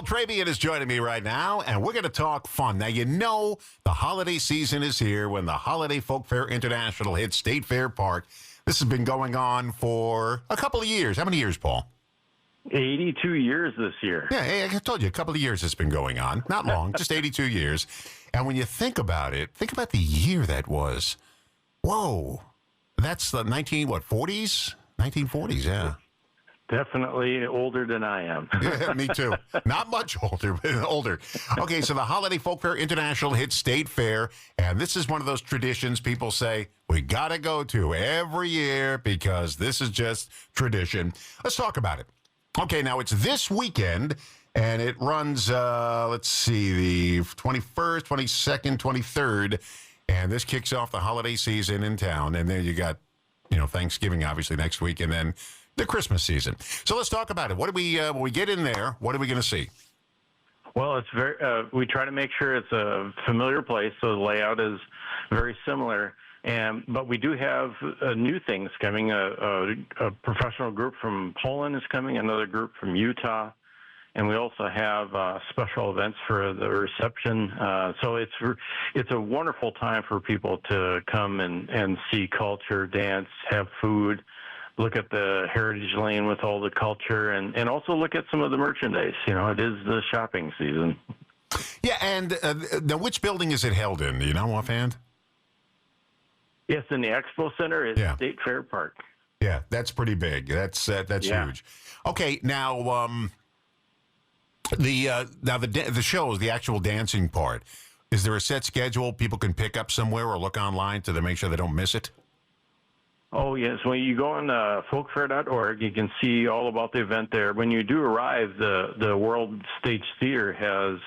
Paul Trebian is joining me right now, and we're going to talk fun. Now, you know the holiday season is here when the Holiday Folk Fair International hits State Fair Park. This has been going on for a couple of years. How many years, Paul? 82 years this year. Yeah, I told you, a couple of years it's been going on. Not long, just 82 years. And when you think about it, think about the year that was. Whoa. That's the 40s? 1940s, yeah. Definitely older than I am. Yeah, me too. Not much older, but older. Okay, so the Holiday Folk Fair International hits State Fair, and this is one of those traditions people say we got to go to every year because this is just tradition. Let's talk about it. Okay, now it's this weekend, and it runs, let's see, the 21st, 22nd, 23rd, and this kicks off the holiday season in town, and then you got, Thanksgiving, obviously, next week, and then the Christmas season. So let's talk about it. What do we, when we get in there, what are we going to see? Well, it's very. We try to make sure it's a familiar place, so the layout is very similar. But we do have new things coming. A professional group from Poland is coming, another group from Utah, and we also have special events for the reception. So it's a wonderful time for people to come and see culture, dance, have food, look at the Heritage Lane with all the culture, and also look at some of the merchandise. It is the shopping season. Yeah, and now which building is it held in? Do you know offhand? Yes, in the Expo Center at State Fair Park. Yeah, that's pretty big. That's huge. Okay, now the shows, the actual dancing part. Is there a set schedule people can pick up somewhere or look online to make sure they don't miss it? Oh, yes. When you go on folkfair.org, you can see all about the event there. When you do arrive, the World Stage Theater has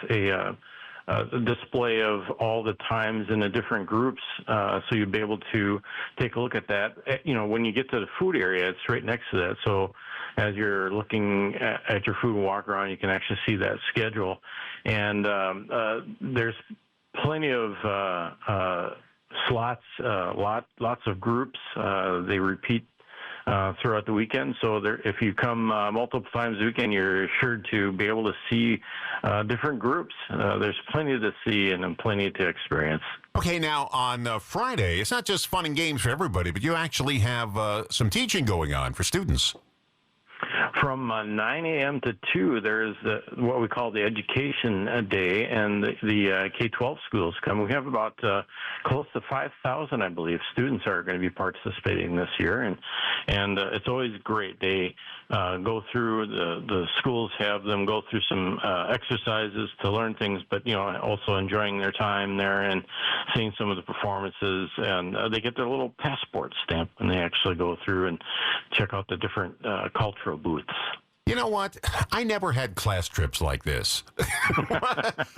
a display of all the times in the different groups, so you'll be able to take a look at that. When you get to the food area, it's right next to that. So as you're looking at your food and walk around, you can actually see that schedule. And there's plenty of slots, lots of groups. They repeat throughout the weekend. So if you come multiple times a weekend, you're assured to be able to see different groups. There's plenty to see and plenty to experience. Okay, now on Friday, it's not just fun and games for everybody, but you actually have some teaching going on for students. From 9 a.m. to 2, there's what we call the Education Day, and the K-12 schools come. We have about close to 5,000, I believe, students are going to be participating this year, and it's always great. They go through, the schools have them go through some exercises to learn things, but, also enjoying their time there and seeing some of the performances, and they get their little passport stamp when they actually go through and check out the different cultural booths. You know what? I never had class trips like this.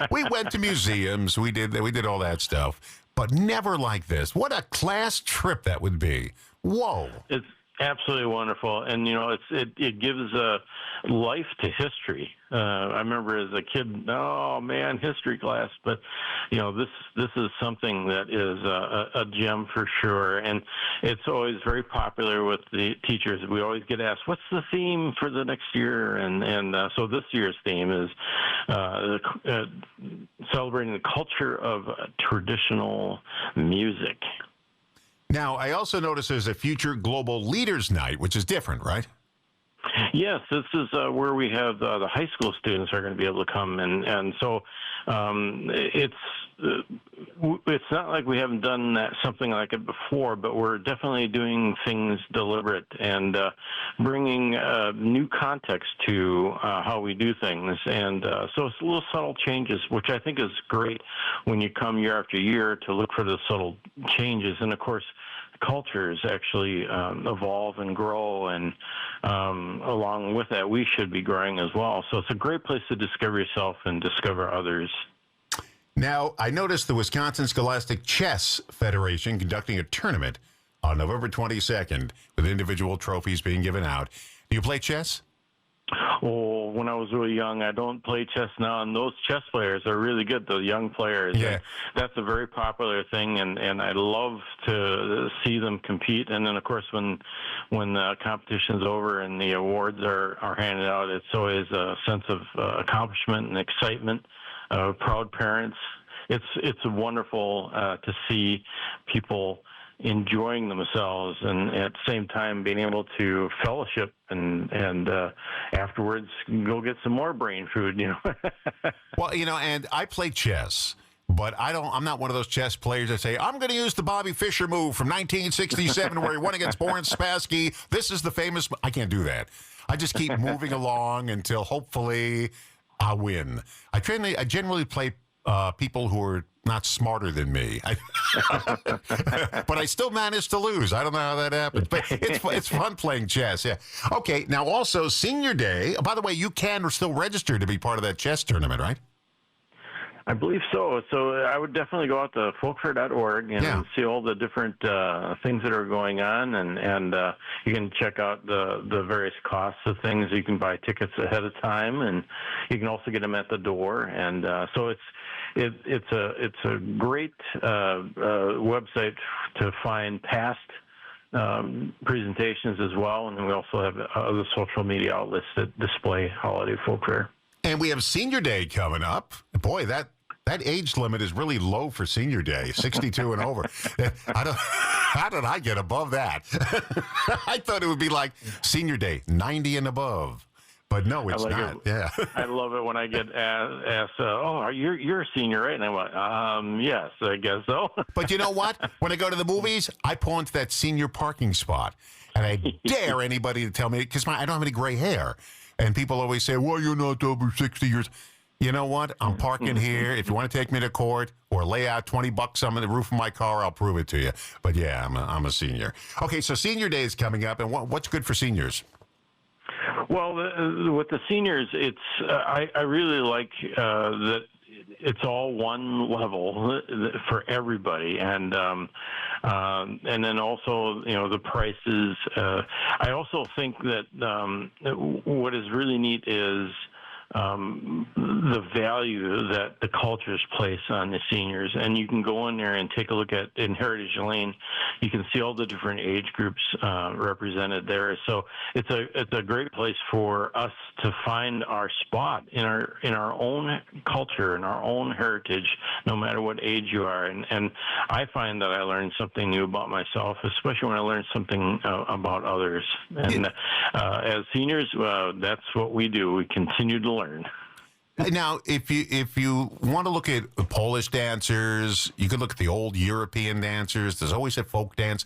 We went to museums, we did all that stuff, but never like this. What a class trip that would be. Whoa. It's absolutely wonderful, and it gives life to history. I remember as a kid, oh man, history class, but this is something that is a gem for sure, and it's always very popular with the teachers. We always get asked, "What's the theme for the next year?" And so this year's theme is celebrating the culture of traditional music. Now, I also notice there's a Future Global Leaders Night, which is different, right? Yes, this is where we have the high school students are going to be able to come, and so it's not like we haven't done something like it before, but we're definitely doing things deliberate and bringing new context to how we do things, and so it's little subtle changes, which I think is great when you come year after year to look for the subtle changes, and of course cultures actually evolve and grow, and along with that, we should be growing as well. So it's a great place to discover yourself and discover others. Now, I noticed the Wisconsin Scholastic Chess Federation conducting a tournament on November 22nd with individual trophies being given out. Do you play chess? Oh, when I was really young, I don't play chess now, and those chess players are really good, the young players. Yeah. And that's a very popular thing, and I love to see them compete. And then, of course, when the competition's over and the awards are handed out, it's always a sense of accomplishment and excitement. Proud parents. It's wonderful to see people enjoying themselves and at the same time being able to fellowship and afterwards go get some more brain food, Well, and I play chess, but I'm not one of those chess players that say, I'm going to use the Bobby Fischer move from 1967 where he won against Boris Spassky. This is the famous. I can't do that. I just keep moving along until hopefully I win. I generally play people who are not smarter than me. But I still manage to lose. I don't know how that happens. But it's fun playing chess. Yeah. Okay. Now, also, Senior Day. By the way, you can still register to be part of that chess tournament, right? I believe so. So I would definitely go out to folkfair.org and see all the different things that are going on, and you can check out the various costs of things. You can buy tickets ahead of time, and you can also get them at the door. And so it's a great website to find past presentations as well, and then we also have other social media outlets that display holiday folk fair. And we have Senior Day coming up. Boy, that age limit is really low for Senior Day, 62 and over. How did I get above that? I thought it would be like Senior Day, 90 and above. But no, it's not. Yeah. I love it when I get asked, you're a senior, right? And I went, yes, I guess so. But you know what? When I go to the movies, I pull into that senior parking spot. And I dare anybody to tell me, because I don't have any gray hair. And people always say, well, you're not over 60 years. You know what? I'm parking here. If you want to take me to court or lay out $20 on the roof of my car, I'll prove it to you. But yeah, I'm a senior. Okay, so Senior Day is coming up, and what's good for seniors? Well, with the seniors, I really like that it's all one level for everybody, and then also the prices. I also think that what is really neat is the value that the cultures place on the seniors. And you can go in there and take a look in Heritage Lane. You can see all the different age groups represented there. So it's a great place for us to find our spot in our own culture, in our own heritage, no matter what age you are. And I find that I learn something new about myself, especially when I learn something about others. And as seniors, that's what we do. We continue to learn. Now, if you want to look at Polish dancers, you can look at the old European dancers. There's always a folk dance.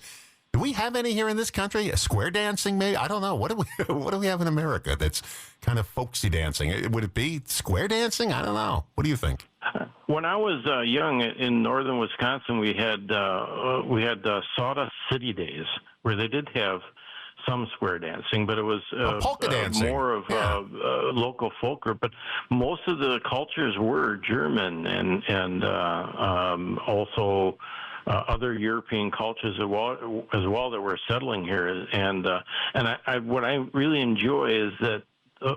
Do we have any here in this country? Square dancing, maybe? I don't know. What do we have in America that's kind of folksy dancing? Would it be square dancing? I don't know. What do you think? When I was young in northern Wisconsin, we had Sawdust City Days where they did have some square dancing, but it was polka dancing. More of local folk group. But most of the cultures were German and also other European cultures as well that were settling here. And what I really enjoy is that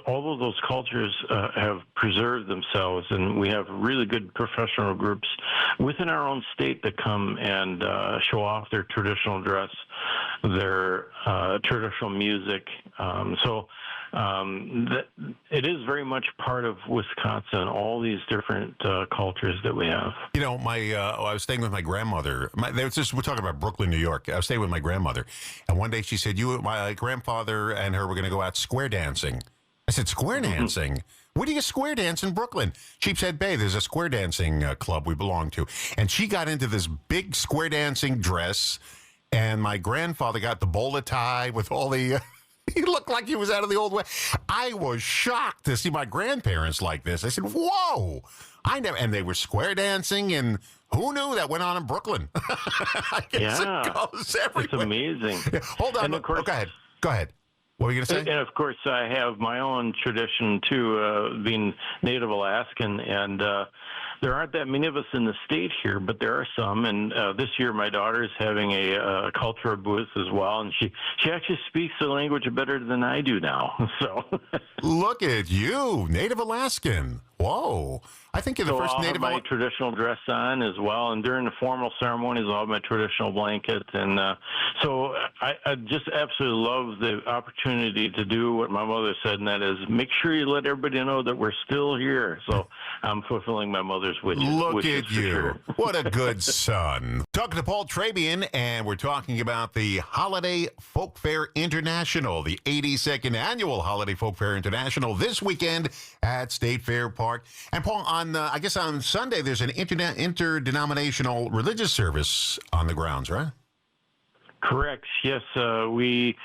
all of those cultures have preserved themselves, and we have really good professional groups within our own state that come and show off their traditional dress, their traditional music. It is very much part of Wisconsin, all these different cultures that we have. I was staying with my grandmother. We're talking about Brooklyn, New York. I was staying with my grandmother, and one day she said, my grandfather and her were going to go out square dancing. I said, square dancing? Where do you square dance in Brooklyn? Sheepshead Bay, there's a square dancing club we belong to. And she got into this big square dancing dress, and my grandfather got the bowler tie with all the... he looked like he was out of the old way. I was shocked to see my grandparents like this. I said, whoa! And they were square dancing, and who knew that went on in Brooklyn? I guess it goes everywhere. It's amazing. Yeah, hold on. And of course, Go ahead. What were you going to say? And of course, I have my own tradition too, being Native Alaskan, and there aren't that many of us in the state here, but there are some. And this year, my daughter is having a cultural booth as well, and she actually speaks the language better than I do now. So Look at you, Native Alaskan. Whoa. I think you're the first I'll Native have my traditional dress on as well, and during the formal ceremonies, I'll have my traditional blanket. And so I just absolutely love the opportunity to do what my mother said, and that is make sure you let everybody know that we're still here. So I'm fulfilling my mother's wishes. Look at you. Sure. What a good son. Talking to Paul Trebian, and we're talking about the Holiday Folk Fair International, the 82nd Annual Holiday Folk Fair International, this weekend at State Fair Park. And Paul, I guess on Sunday, there's an interdenominational religious service on the grounds, right? Correct. Yes, we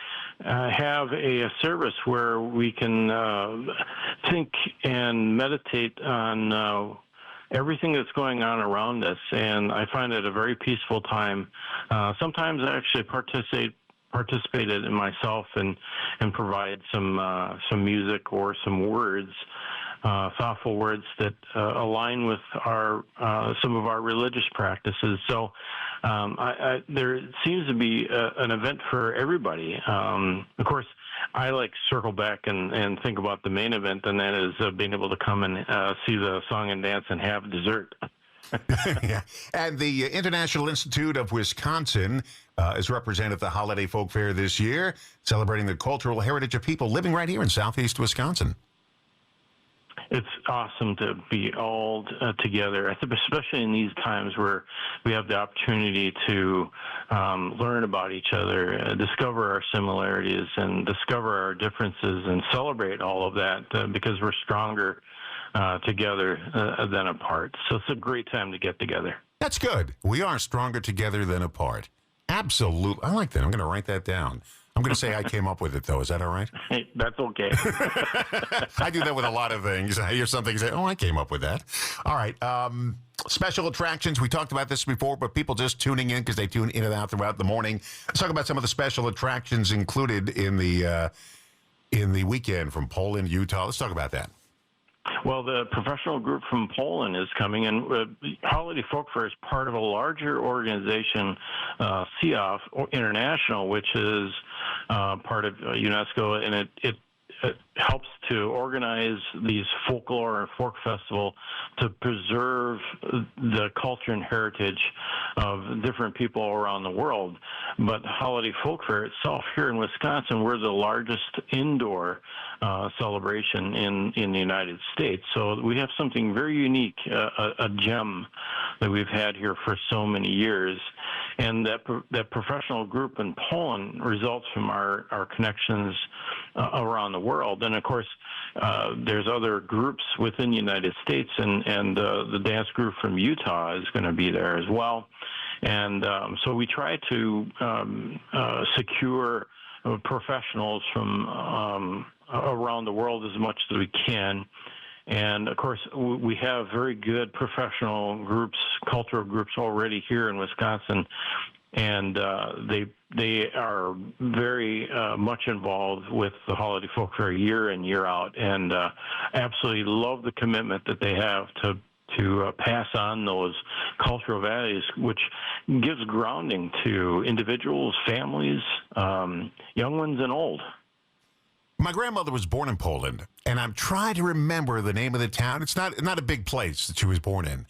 have a service where we can think and meditate on everything that's going on around us, and I find it a very peaceful time. Sometimes I actually participated in myself and provide some music or some words. Thoughtful words that align with our some of our religious practices. So there seems to be an event for everybody. Of course, I like to circle back and think about the main event, and that is being able to come and see the song and dance and have dessert. Yeah. And the International Institute of Wisconsin is represented at the Holiday Folk Fair this year, celebrating the cultural heritage of people living right here in southeast Wisconsin. It's awesome to be all together, especially in these times where we have the opportunity to learn about each other, discover our similarities, and discover our differences, and celebrate all of that because we're stronger together than apart. So it's a great time to get together. That's good. We are stronger together than apart. Absolutely. I like that. I'm going to write that down. I'm going to say I came up with it, though. Is that all right? Hey, that's okay. I do that with a lot of things. I hear something and say, oh, I came up with that. All right. Special attractions. We talked about this before, but people just tuning in because they tune in and out throughout the morning. Let's talk about some of the special attractions included in the weekend from Poland, Utah. Let's talk about that. Well, the professional group from Poland is coming, and Holiday Folk Fair is part of a larger organization, CIOF International, which is part of UNESCO, and it helps to organize these folklore and folk festival to preserve the culture and heritage of different people around the world. But Holiday Folk Fair itself here in Wisconsin, we're the largest indoor celebration in the United States. So we have something very unique, a gem that we've had here for so many years. And that professional group in Poland results from our connections around the world. And of course, there's other groups within the United States, and the dance group from Utah is going to be there as well. And so we try to secure professionals from around the world as much as we can. And of course, we have very good professional groups, cultural groups already here in Wisconsin, and they are very much involved with the Holiday Folk Fair year in, year out, and absolutely love the commitment that they have to pass on those cultural values, which gives grounding to individuals, families, young ones and old. My grandmother was born in Poland, and I'm trying to remember the name of the town. It's not a big place that she was born in.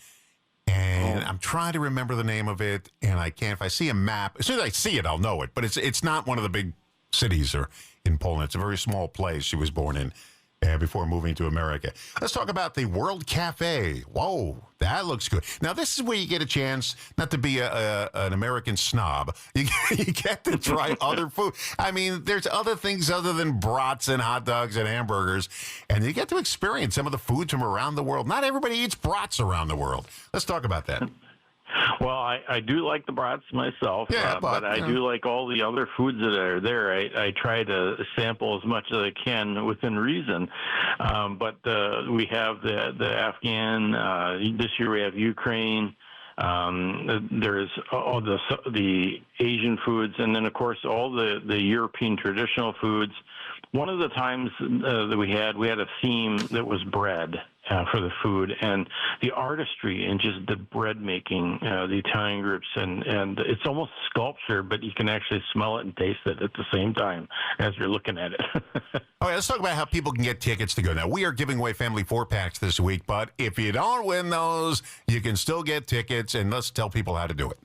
And I'm trying to remember the name of it, and I can't. If I see a map, as soon as I see it, I'll know it. But it's not one of the big cities or in Poland. It's a very small place she was born in before moving to America. Let's talk about the World Cafe. Whoa, that looks good. Now, this is where you get a chance not to be an American snob. You get to try other food. I mean, there's other things other than brats and hot dogs and hamburgers, and you get to experience some of the foods from around the world. Not everybody eats brats around the world. Let's talk about that. Well, I do like the brats myself, but I do like all the other foods that are there. I try to sample as much as I can within reason. But we have the Afghan, this year we have Ukraine. There's all the Asian foods, and then, of course, all the European traditional foods. One of the times that we had a theme that was bread, for the food, and the artistry and just the bread making, the Italian groups, and it's almost sculpture, but you can actually smell it and taste it at the same time as you're looking at it. All right, let's talk about how people can get tickets to go. Now, we are giving away family 4-packs this week, but if you don't win those, you can still get tickets, and let's tell people how to do it.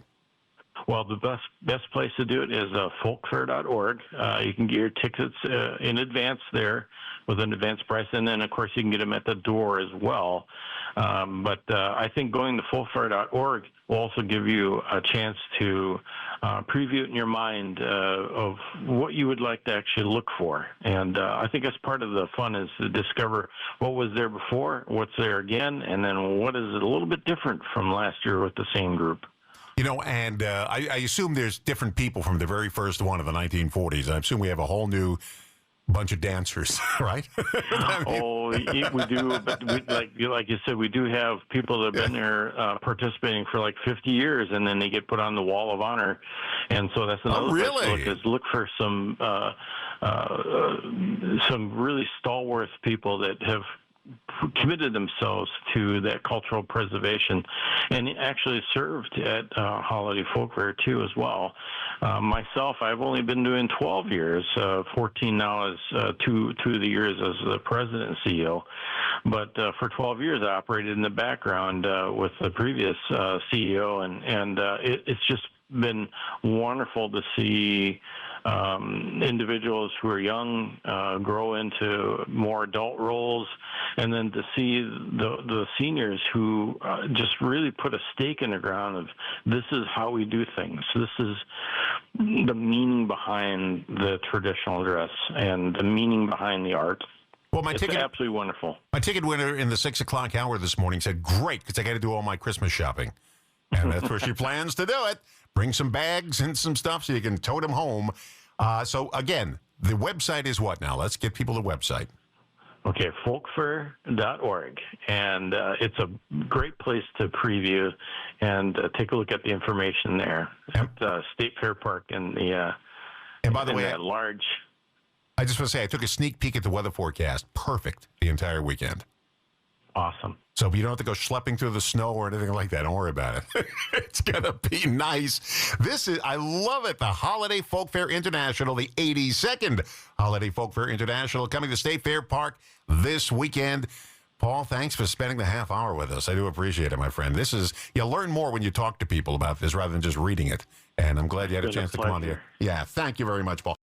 Well, the best place to do it is folkfair.org. You can get your tickets in advance there with an advance price, and then, of course, you can get them at the door as well. But I think going to folkfair.org will also give you a chance to preview it in your mind of what you would like to actually look for. And I think that's part of the fun, is to discover what was there before, what's there again, and then what is a little bit different from last year with the same group. You know, and I assume there's different people from the very first one of the 1940s. I assume we have a whole new bunch of dancers, right? We do, but like you said, we do have people that have been there participating for like 50 years, and then they get put on the Wall of Honor. And so that's another place to look for some really stalwart people that have committed themselves to that cultural preservation, and actually served at Holiday Folk Fair too as well. Myself, I've only been doing 12 years, 14 now as two of the years as the president and CEO. But for 12 years, I operated in the background with the previous CEO, and it's just been wonderful to see individuals who are young grow into more adult roles, and then to see the seniors who just really put a stake in the ground of, this is how we do things. This is the meaning behind the traditional dress and the meaning behind the art. Well, it's absolutely wonderful. My ticket winner in the 6 o'clock hour this morning said, great, because I got to do all my Christmas shopping. And that's where she plans to do it. Bring some bags and some stuff so you can tote them home. So, again, the website is what now? Let's get people the website. Okay, folkfair.org. And it's a great place to preview and take a look at the information there. At State Fair Park and by the way, that large... I just want to say, I took a sneak peek at the weather forecast. Perfect the entire weekend. Awesome. So you don't have to go schlepping through the snow or anything like that. Don't worry about it. It's going to be nice. I love it. The Holiday Folk Fair International, the 82nd Holiday Folk Fair International, coming to State Fair Park this weekend. Paul, thanks for spending the half hour with us. I do appreciate it, my friend. You'll learn more when you talk to people about this rather than just reading it. And I'm glad you had a chance to come on here. Yeah, thank you very much, Paul.